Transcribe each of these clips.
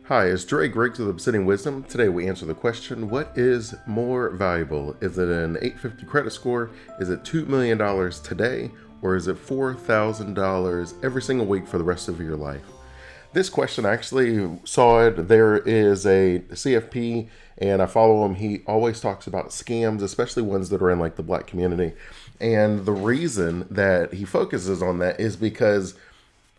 Hi, it's Dre Griggs with Obsidian Wisdom. Today we answer the question, what is more valuable? Is it an 850 credit score? Is it $2 million today? Or is it $4,000 every single week for the rest of your life? This question, I actually saw it. There is a CFP, and I follow him. He always talks about scams, especially ones that are in like the black community. And the reason that he focuses on that is because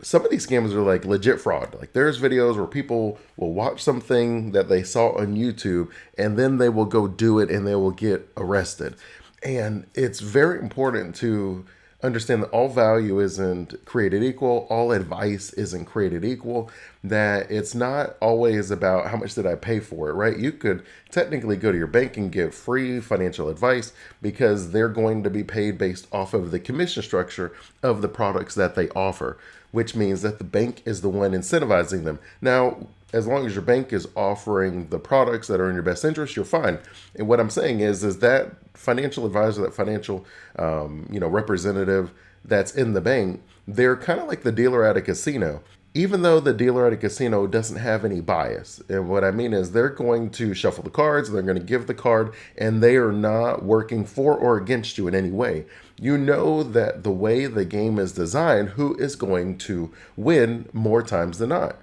some of these scams are like legit fraud. Like there's videos where people will watch something that they saw on YouTube and then they will go do it and they will get arrested. And it's very important to understand that all value isn't created equal, all advice isn't created equal, that it's not always about how much did I pay for it, right? You could technically go to your bank and get free financial advice because they're going to be paid based off of the commission structure of the products that they offer, which means that the bank is the one incentivizing them. Now, as long as your bank is offering the products that are in your best interest, you're fine. And what I'm saying is that financial advisor, that financial, representative that's in the bank, they're kind of like the dealer at a casino. Even though the dealer at a casino doesn't have any bias. And what I mean is they're going to shuffle the cards, they're going to give the card, and they are not working for or against you in any way. You know that the way the game is designed, who is going to win more times than not?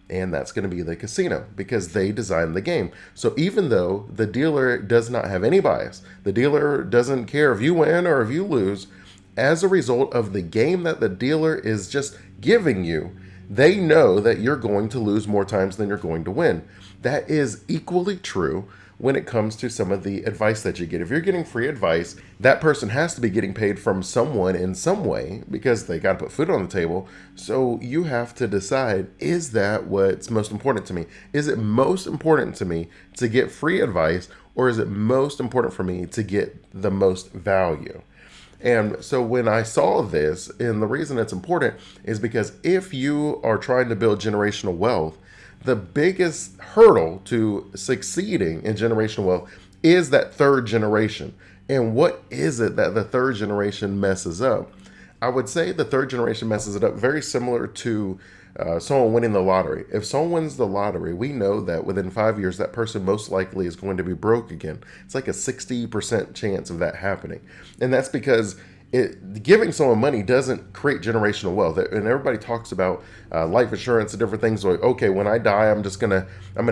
And that's going to be the casino because they designed the game. So even though the dealer does not have any bias, the dealer doesn't care if you win or if you lose, as a result of the game that the dealer is just giving you, they know that you're going to lose more times than you're going to win. That is equally true when it comes to some of the advice that you get. If you're getting free advice, that person has to be getting paid from someone in some way because they got to put food on the table. So you have to decide, is that what's most important to me? Is it most important to me to get free advice, or is it most important for me to get the most value? And so when I saw this, and the reason it's important is because if you are trying to build generational wealth, the biggest hurdle to succeeding in generational wealth is that third generation. And what is it that the third generation messes up? I would say the third generation messes it up very similar to someone winning the lottery. If someone wins the lottery, we know that within 5 years, that person most likely is going to be broke again. It's like a 60% chance of that happening. And that's because giving someone money doesn't create generational wealth. And everybody talks about life insurance and different things like, okay, when I die, I'm gonna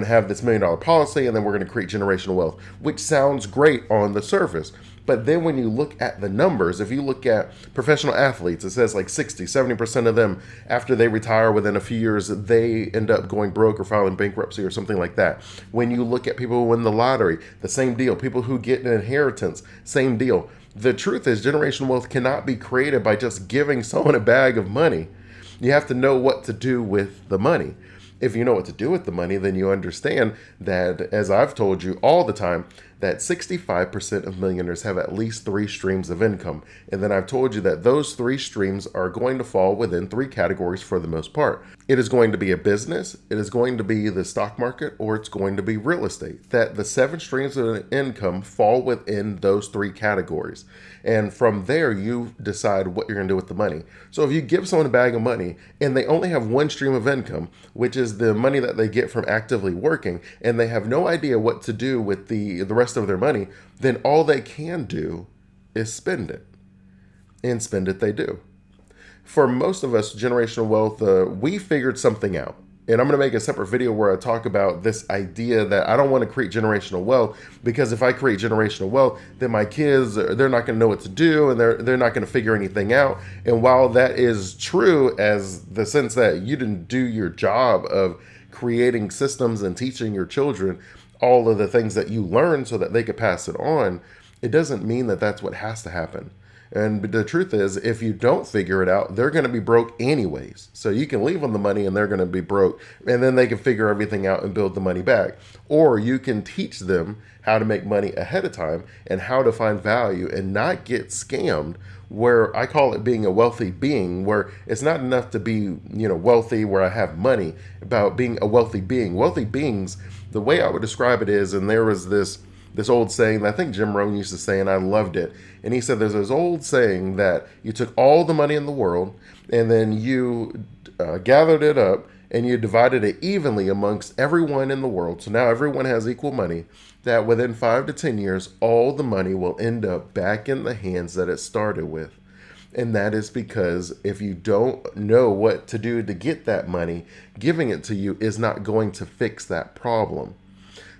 have this $1 million policy, and then we're gonna create generational wealth, which sounds great on the surface. But then when you look at the numbers, if you look at professional athletes, it says like 60-70% of them, after they retire within a few years, they end up going broke or filing bankruptcy or something like that. When you look at people who win the lottery, the same deal. People who get an inheritance, same deal. The truth is, generational wealth cannot be created by just giving someone a bag of money. You have to know what to do with the money. If you know what to do with the money, then you understand that, as I've told you all the time, that 65% of millionaires have at least 3 streams of income. And then I've told you that those 3 streams are going to fall within 3 categories for the most part. It is going to be a business, it is going to be the stock market, or it's going to be real estate. That the 7 streams of income fall within those 3 categories. And from there, you decide what you're going to do with the money. So if you give someone a bag of money and they only have 1 stream of income, which is the money that they get from actively working, and they have no idea what to do with the rest of their money, then all they can do is spend it. And spend it they do. For most of us, generational wealth, we figured something out. And I'm going to make a separate video where I talk about this idea that I don't want to create generational wealth, because if I create generational wealth, then my kids, they're not going to know what to do, and they're not going to figure anything out. And while that is true, as the sense that you didn't do your job of creating systems and teaching your children all of the things that you learned so that they could pass it on, it doesn't mean that that's what has to happen. And the truth is, if you don't figure it out, they're going to be broke anyways. So you can leave them the money and they're going to be broke, and then they can figure everything out and build the money back. Or you can teach them how to make money ahead of time and how to find value and not get scammed, where I call it being a wealthy being, where it's not enough to be, wealthy where I have money, about being a wealthy being. Wealthy beings, the way I would describe it is, and there was this old saying that I think Jim Rohn used to say, and I loved it. And he said there's this old saying that you took all the money in the world and then you gathered it up and you divided it evenly amongst everyone in the world, so now everyone has equal money, that within 5 to 10 years, all the money will end up back in the hands that it started with. And that is because if you don't know what to do to get that money, giving it to you is not going to fix that problem.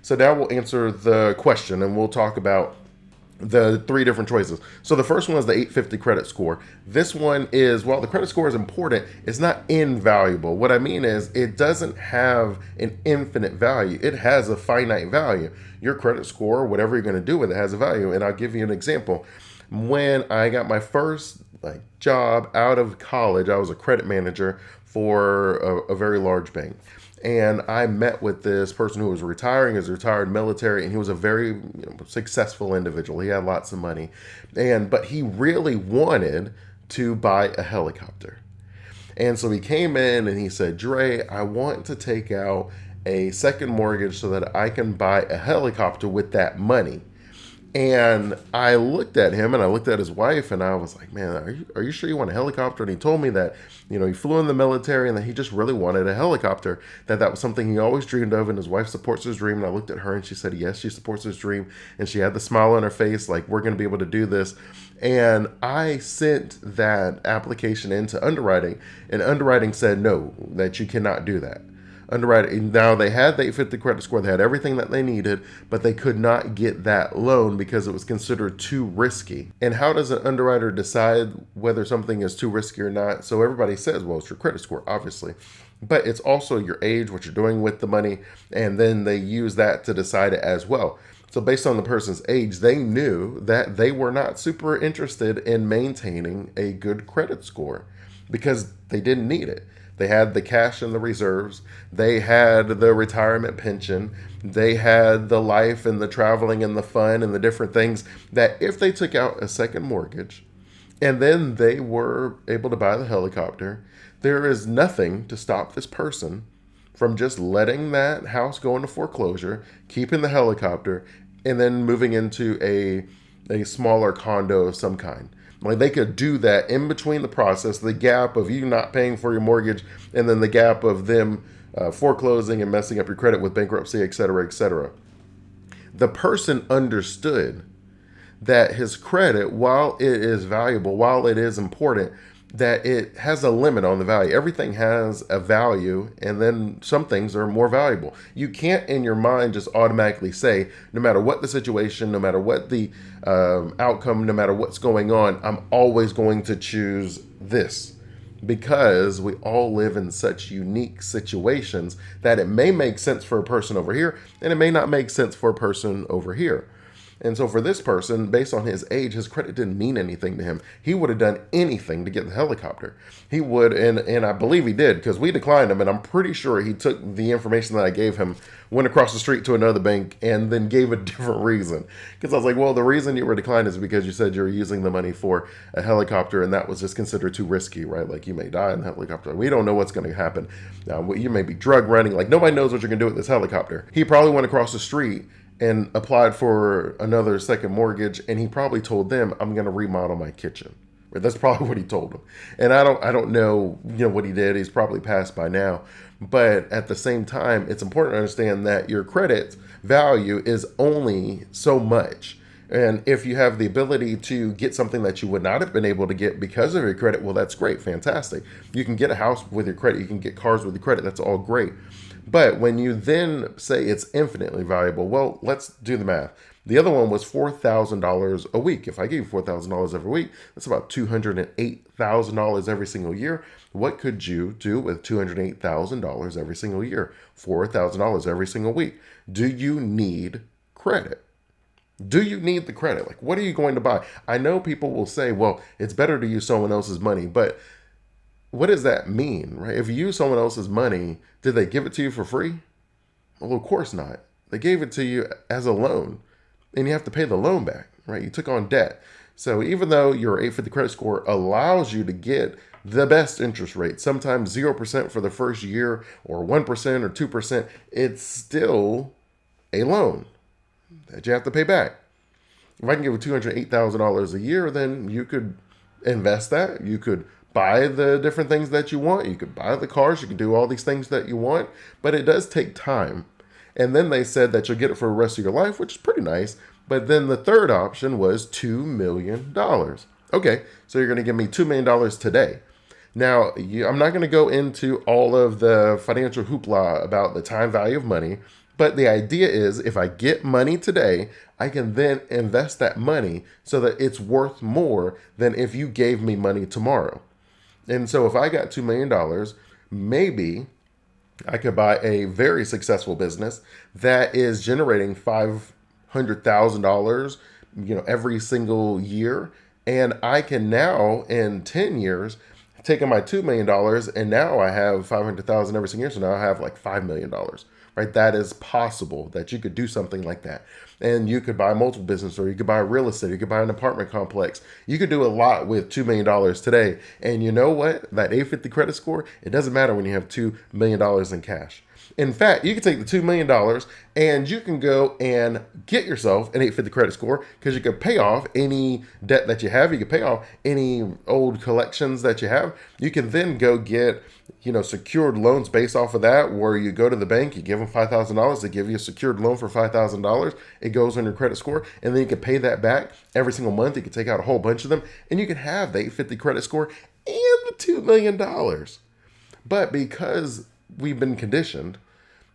So now we'll answer the question and we'll talk about the three different choices. So the first one is the 850 credit score. This one is, while the credit score is important, it's not invaluable. What I mean is it doesn't have an infinite value. It has a finite value. Your credit score, whatever you're going to do with it, has a value. And I'll give you an example. When I got my first job out of college, I was a credit manager for a very large bank. And I met with this person who was retiring as a retired military, and he was a very successful individual. He had lots of money, but he really wanted to buy a helicopter. And so he came in and he said, "Dre, I want to take out a second mortgage so that I can buy a helicopter with that money." And I looked at him and I looked at his wife and I was like, "Man, are you sure you want a helicopter?" And he told me that, he flew in the military and that he just really wanted a helicopter, that was something he always dreamed of, and his wife supports his dream. And I looked at her and she said, yes, she supports his dream. And she had the smile on her face, like, we're going to be able to do this. And I sent that application into underwriting, and underwriting said, no, that you cannot do that. Underwriting, now they had the 850 credit score, they had everything that they needed, but they could not get that loan because it was considered too risky. And how does an underwriter decide whether something is too risky or not? So everybody says, well, it's your credit score, obviously, but it's also your age, what you're doing with the money, and then they use that to decide it as well. So based on the person's age, they knew that they were not super interested in maintaining a good credit score because they didn't need it. They had the cash and the reserves. They had the retirement pension. They had the life and the traveling and the fun and the different things that if they took out a second mortgage and then they were able to buy the helicopter, there is nothing to stop this person from just letting that house go into foreclosure, keeping the helicopter, and then moving into a smaller condo of some kind. Like, they could do that in between the process, the gap of you not paying for your mortgage and then the gap of them foreclosing and messing up your credit with bankruptcy, et cetera, et cetera. The person understood that his credit, while it is valuable, while it is important, that it has a limit on the value. Everything has a value, and then some things are more valuable. You can't in your mind just automatically say, no matter what the situation, no matter what the outcome, no matter what's going on, I'm always going to choose this. Because we all live in such unique situations that it may make sense for a person over here, and it may not make sense for a person over here. And so for this person, based on his age, his credit didn't mean anything to him. He would have done anything to get the helicopter. He would, and I believe he did, because we declined him, and I'm pretty sure he took the information that I gave him, went across the street to another bank, and then gave a different reason. Because I was like, well, the reason you were declined is because you said you were using the money for a helicopter, and that was just considered too risky, right? Like, you may die in the helicopter. We don't know what's going to happen. Now, you may be drug running. Like, nobody knows what you're going to do with this helicopter. He probably went across the street and applied for another second mortgage, and he probably told them, I'm going to remodel my kitchen. That's probably what he told them. And I don't know, what he did. He's probably passed by now. But at the same time, it's important to understand that your credit value is only so much. And if you have the ability to get something that you would not have been able to get because of your credit, well, that's great, fantastic. You can get a house with your credit. You can get cars with your credit. That's all great. But when you then say it's infinitely valuable, well, let's do the math. The other one was $4,000 a week. If I gave you $4,000 every week, that's about $208,000 every single year. What could you do with $208,000 every single year? $4,000 every single week. Do you need credit? Do you need the credit? Like, what are you going to buy? I know people will say, well, it's better to use someone else's money, but what does that mean, right? If you use someone else's money, did they give it to you for free? Well, of course not. They gave it to you as a loan, and you have to pay the loan back, right? You took on debt. So even though your 850 credit score allows you to get the best interest rate, sometimes 0% for the first year or 1% or 2%, it's still a loan that you have to pay back. If I can give you $208,000 a year, then you could invest that. You could buy the different things that you want. You could buy the cars. You can do all these things that you want, but it does take time. And then they said that you'll get it for the rest of your life, which is pretty nice. But then the third option was $2 million. Okay, so you're going to give me $2 million today. Now, I'm not going to go into all of the financial hoopla about the time value of money, but the idea is if I get money today, I can then invest that money so that it's worth more than if you gave me money tomorrow. And so if I got $2 million, maybe I could buy a very successful business that is generating $500,000, every single year. And I can now, in 10 years, take my $2 million and now I have 500,000 every single year. So now I have like $5 million, right? That is possible that you could do something like that. And you could buy multiple businesses, or you could buy real estate, you could buy an apartment complex. You could do a lot with $2 million today. And you know what? That 850 credit score, it doesn't matter when you have $2 million in cash. In fact, you can take the $2 million and you can go and get yourself an 850 credit score, because you can pay off any debt that you have. You can pay off any old collections that you have. You can then go get, secured loans based off of that, where you go to the bank, you give them $5,000, they give you a secured loan for $5,000. It goes on your credit score, and then you can pay that back every single month. You can take out a whole bunch of them, and you can have the 850 credit score and the $2 million. But because we've been conditioned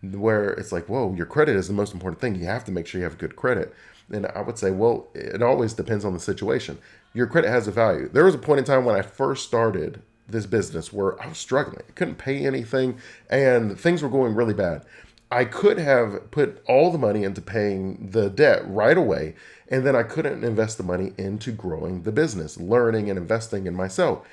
where it's like, whoa, your credit is the most important thing. You have to make sure you have good credit. And I would say, well, it always depends on the situation. Your credit has a value. There was a point in time when I first started this business where I was struggling. I couldn't pay anything and things were going really bad. I could have put all the money into paying the debt right away, and then I couldn't invest the money into growing the business, learning and investing in myself.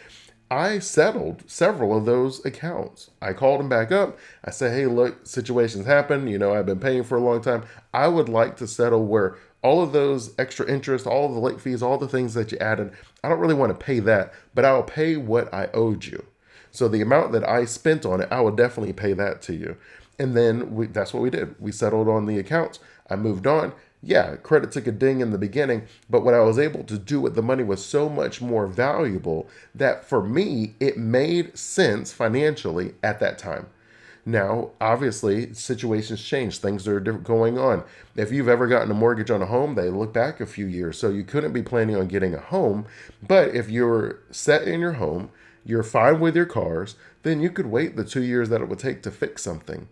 I settled several of those accounts. I called them back up. I said, hey, look, situations happen. I've been paying for a long time. I would like to settle where all of those extra interest, all of the late fees, all the things that you added, I don't really want to pay that, but I'll pay what I owed you. So the amount that I spent on it, I will definitely pay that to you. And then that's what we did. We settled on the accounts. I moved on. Yeah, credit took a ding in the beginning, but what I was able to do with the money was so much more valuable that for me, it made sense financially at that time. Now, obviously, situations change. Things are going on. If you've ever gotten a mortgage on a home, they look back a few years. So you couldn't be planning on getting a home. But if you're set in your home, you're fine with your cars, then you could wait the 2 years that it would take to fix something.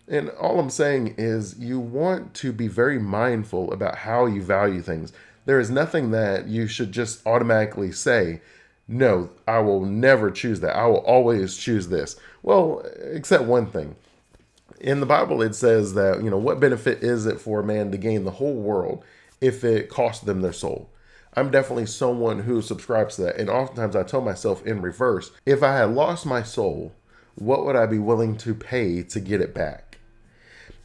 And all I'm saying is you want to be very mindful about how you value things. There is nothing that you should just automatically say, no, I will never choose that. I will always choose this. Well, except one thing. In the Bible, it says that, what benefit is it for a man to gain the whole world if it costs them their soul? I'm definitely someone who subscribes to that. And oftentimes I tell myself in reverse, if I had lost my soul, what would I be willing to pay to get it back?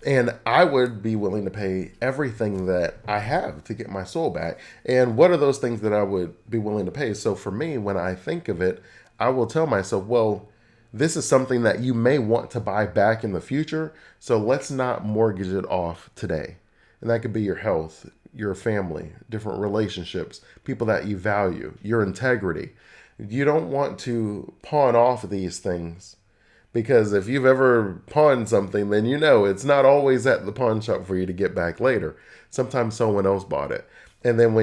And I would be willing to pay everything that I have to get my soul back. And what are those things that I would be willing to pay? So for me, when I think of it, I will tell myself, well, this is something that you may want to buy back in the future. So let's not mortgage it off today. And that could be your health, your family, different relationships, people that you value, your integrity. You don't want to pawn off these things. Because if you've ever pawned something, then it's not always at the pawn shop for you to get back later. Sometimes someone else bought it. And then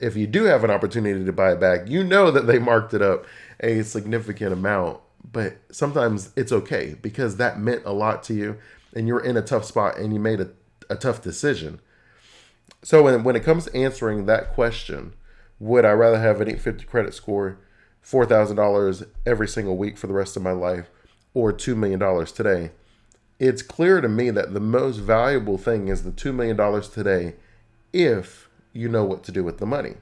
if you do have an opportunity to buy it back, that they marked it up a significant amount. But sometimes it's okay because that meant a lot to you and you're in a tough spot and you made a tough decision. So when it comes to answering that question, would I rather have an 850 credit score, $4,000 every single week for the rest of my life, or $2 million today? It's clear to me that the most valuable thing is the $2 million today if you know what to do with the money.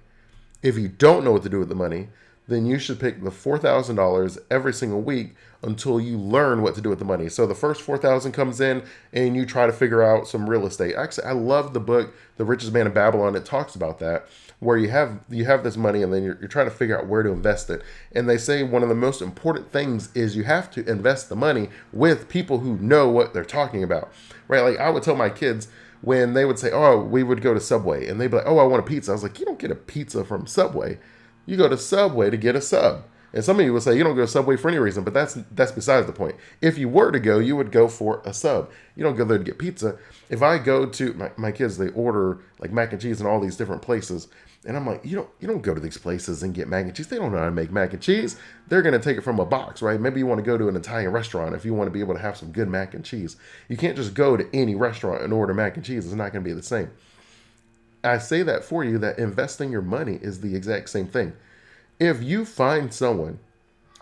If you don't know what to do with the money, then you should pick the $4,000 every single week until you learn what to do with the money. So the first $4,000 comes in and you try to figure out some real estate. Actually, I love the book, The Richest Man in Babylon. It talks about that, where you have this money and then you're trying to figure out where to invest it. And they say one of the most important things is you have to invest the money with people who know what they're talking about, right? Like I would tell my kids when they would say, oh, we would go to Subway, and they'd be like, oh, I want a pizza. I was like, you don't get a pizza from Subway. You go to Subway to get a sub. And some of you will say you don't go to Subway for any reason, but that's besides the point. If you were to go, you would go for a sub. You don't go there to get pizza. If I go to my kids, they order like mac and cheese in all these different places. And I'm like, you don't go to these places and get mac and cheese. They don't know how to make mac and cheese. They're going to take it from a box, right? Maybe you want to go to an Italian restaurant if you want to be able to have some good mac and cheese. You can't just go to any restaurant and order mac and cheese. It's not going to be the same. I say that for you, that investing your money is the exact same thing. If you find someone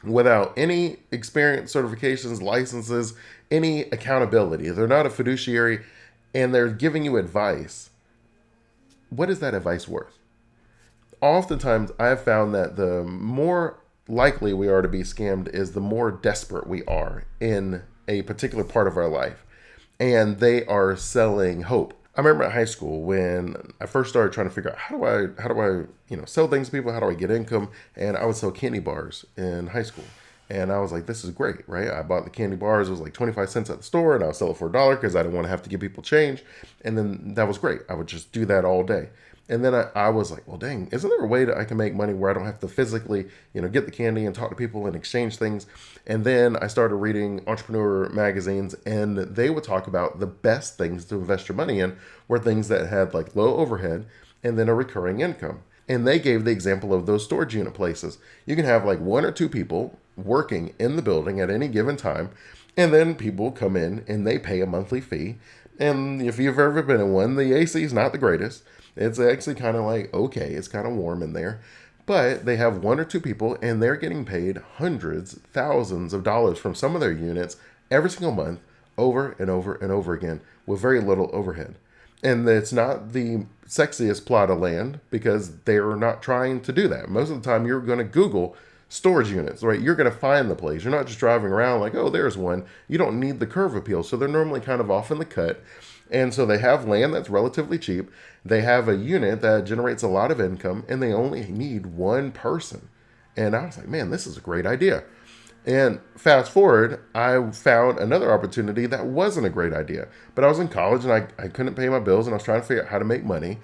without any experience, certifications, licenses, any accountability, they're not a fiduciary, and they're giving you advice, what is that advice worth? Oftentimes, I have found that the more likely we are to be scammed is the more desperate we are in a particular part of our life. And they are selling hope. I remember at high school when I first started trying to figure out how do I sell things to people, how do I get income, and I would sell candy bars in high school. And I was like, this is great, right? I bought the candy bars. It was like 25 cents at the store, and I would sell it for $1 because I didn't want to have to give people change. And then that was great. I would just do that all day. And then I was like, well, dang, isn't there a way that I can make money where I don't have to physically, get the candy and talk to people and exchange things? And then I started reading entrepreneur magazines, and they would talk about the best things to invest your money in were things that had like low overhead and then a recurring income. And they gave the example of those storage unit places. You can have like one or two people working in the building at any given time, and then people come in and they pay a monthly fee. And if you've ever been in one, the AC is not the greatest. It's actually kind of like, okay, it's kind of warm in there. But they have one or two people, and they're getting paid hundreds, thousands of dollars from some of their units every single month, over and over and over again, with very little overhead. And it's not the sexiest plot of land because they're not trying to do that. Most of the time, you're going to Google storage units, right? You're going to find the place. You're not just driving around like, oh, there's one. You don't need the curve appeal. So they're normally kind of off in the cut. And so they have land that's relatively cheap. They have a unit that generates a lot of income, and they only need one person. And I was like, man, this is a great idea. And fast forward, I found another opportunity that wasn't a great idea. But I was in college, and I couldn't pay my bills, and I was trying to figure out how to make money.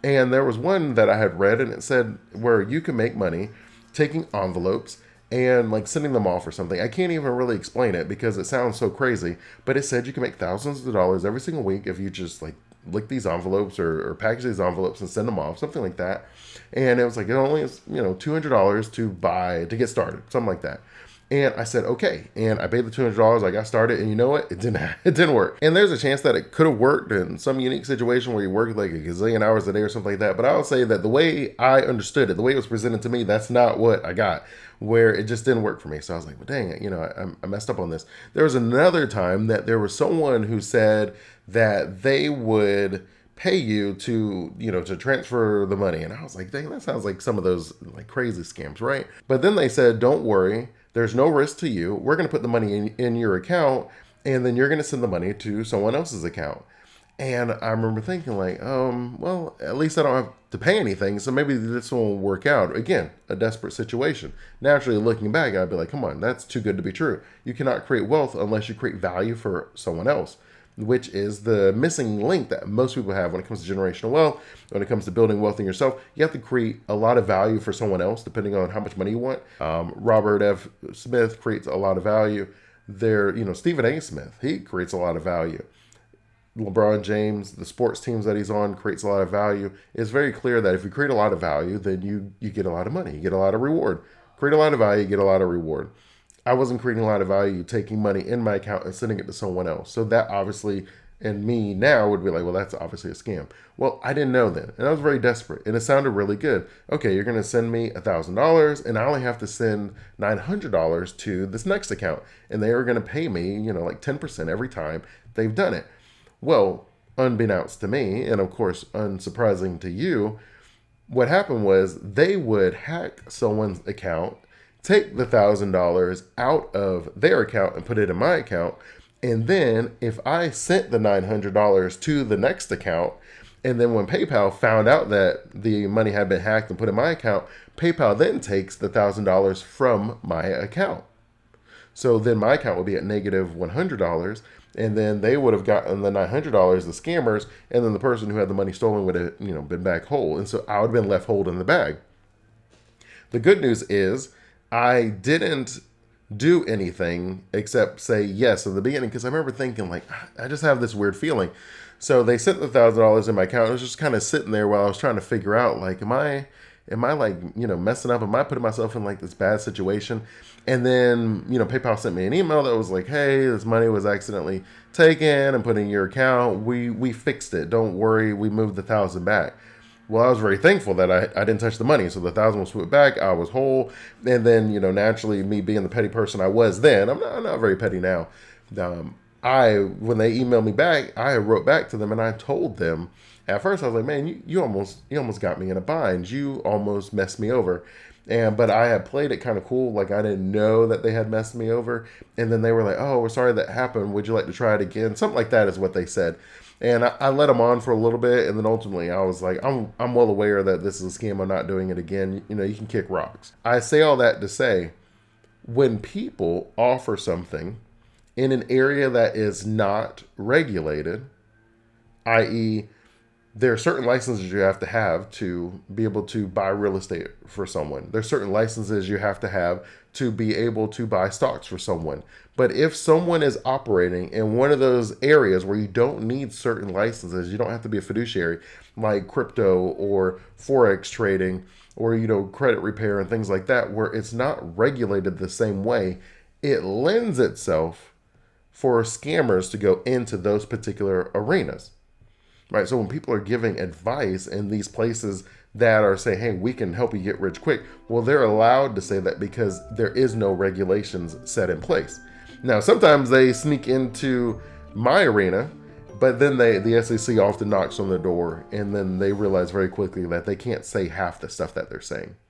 And there was one that I had read, and it said where you can make money taking envelopes and like sending them off or something. I can't even really explain it because it sounds so crazy, but it said you can make thousands of dollars every single week if you just like lick these envelopes or package these envelopes and send them off, something like that. And it was like, it only is, $200 to get started, something like that. And I said, okay. And I paid the $200. I got started. And you know what? It didn't work. And there's a chance that it could have worked in some unique situation where you work like a gazillion hours a day or something like that. But I would say that the way I understood it, the way it was presented to me, that's not what I got, where it just didn't work for me. So I was like, well, dang it. I messed up on this. There was another time that there was someone who said that they would pay you to transfer the money. And I was like, dang, that sounds like some of those like crazy scams, right? But then they said, don't worry. There's no risk to you. We're going to put the money in your account, and then you're going to send the money to someone else's account. And I remember thinking like, well, at least I don't have to pay anything, so maybe this will work out. Again, a desperate situation. Naturally, looking back, I'd be like, come on, that's too good to be true. You cannot create wealth unless you create value for someone else, which is the missing link that most people have when it comes to generational wealth. When it comes to building wealth in yourself, you have to create a lot of value for someone else, depending on how much money you want. Robert F. Smith creates a lot of value. Stephen A. Smith, he creates a lot of value. LeBron James, the sports teams that he's on, creates a lot of value. It's very clear that if you create a lot of value, then you get a lot of money. You get a lot of reward. Create a lot of value, you get a lot of reward. I wasn't creating a lot of value taking money in my account and sending it to someone else. So that obviously, and me now would be like, well, that's obviously a scam. Well, I didn't know then. And I was very desperate. And it sounded really good. Okay, you're going to send me $1,000 and I only have to send $900 to this next account. And they are going to pay me, like 10% every time they've done it. Well, unbeknownst to me, and of course, unsurprising to you, what happened was they would hack someone's account, take the $1,000 out of their account and put it in my account. And then if I sent the $900 to the next account, and then when PayPal found out that the money had been hacked and put in my account, PayPal then takes the $1,000 from my account. So then my account would be at negative $100. And then they would have gotten the $900, the scammers, and then the person who had the money stolen would have, been back whole. And so I would have been left whole in the bag. The good news is I didn't do anything except say yes in the beginning because I remember thinking like I just have this weird feeling. So they sent the $1,000 in my account. It was just kind of sitting there while I was trying to figure out like am I like messing up? Am I putting myself in like this bad situation? And then PayPal sent me an email that was like, hey, this money was accidentally taken and put in your account. We fixed it. Don't worry. We moved the 1,000 back. Well, I was very thankful that I didn't touch the money. So the 1,000 was put back. I was whole. And then, naturally, me being the petty person I was then, I'm not very petty now. When they emailed me back, I wrote back to them and I told them at first, I was like, man, you almost got me in a bind. You almost messed me over. But I had played it kind of cool. Like I didn't know that they had messed me over. And then they were like, oh, we're sorry that happened. Would you like to try it again? Something like that is what they said. And I let them on for a little bit, and then ultimately I was like, I'm well aware that this is a scam. I'm not doing it again. You can kick rocks. I say all that to say, when people offer something in an area that is not regulated, i.e., there are certain licenses you have to be able to buy real estate for someone. There's certain licenses you have to be able to buy stocks for someone. But if someone is operating in one of those areas where you don't need certain licenses, you don't have to be a fiduciary, like crypto or forex trading or credit repair and things like that, where it's not regulated the same way, it lends itself for scammers to go into those particular arenas. Right. So when people are giving advice in these places that are saying, hey, we can help you get rich quick, well, they're allowed to say that because there is no regulations set in place. Now, sometimes they sneak into my arena, but then the SEC often knocks on the door and then they realize very quickly that they can't say half the stuff that they're saying.